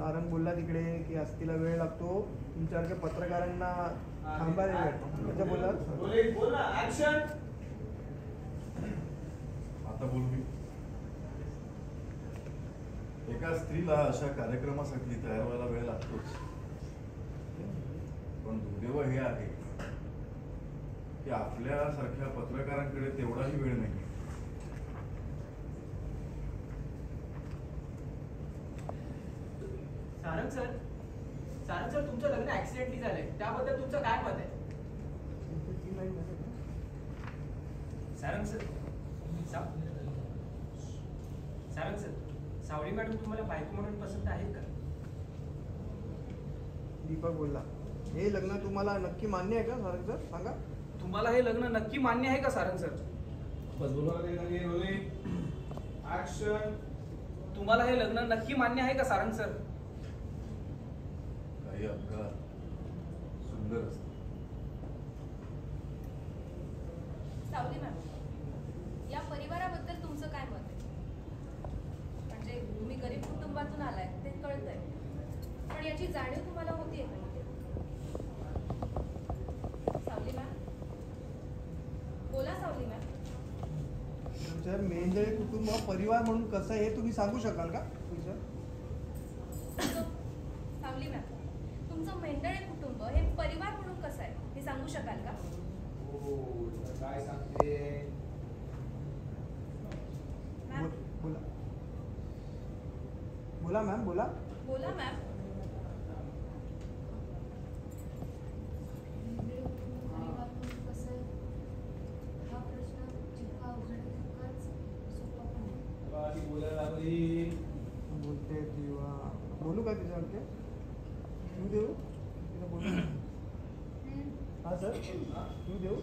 सारंग बोलला तिकडे की असतीला वेळ लागतो, तुमच्यासारख्या पत्रकारांना थांबायला वेळ लागतो. त्याच्या बोलला आता बोल मी. एका स्त्रीला अशा कार्यक्रमासाठी तयार व्हायला वेळ लागतोच, पण दुर्दैव हे आहे की आपल्यासारख्या पत्रकारांकडे तेवढाही वेळ नाही. सारंग सर तुमचं लग्न ऍक्सिडेंटली झालंय, त्याबद्दल तुमचं काय मत आहे? सारंग सर सावळी मॅडम तुम्हाला बायको म्हणून पसंत आहेत का? दीपक बोलला, हे लग्न तुम्हाला नक्की मान्य आहे का सारंग सर? सांगा. तुम्हाला हे लग्न नक्की मान्य आहे का सारंग सर? तुम्हाला हे लग्न नक्की मान्य आहे का सारंग सर? काही अपघात सुंदर असतात. सावली मॅम, या परिवाराबद्दल तुमचं काय मत आहे? म्हणजे तुम्ही गरीब कुटुंबातून आलाय ते कळतंय, पण याची जाणीव तुम्हाला होतीये का? सावली मॅम बोला. सावली मॅम, तुमच्या मेंढळे कुटुंब परिवार म्हणून कसं आहे हे तुम्ही सांगू शकाल का? सावली मॅम, तुमचं मेंढळे कुटुंब हे परिवार म्हणून कसं आहे हे सांगू शकाल का? काय सांगते? बोला बोला मॅम, बोला. बोला मॅम. बोलते किंवा बोलू का तिच्यावरती? तू देऊ तिला बोलू? हा सर, तू देऊ.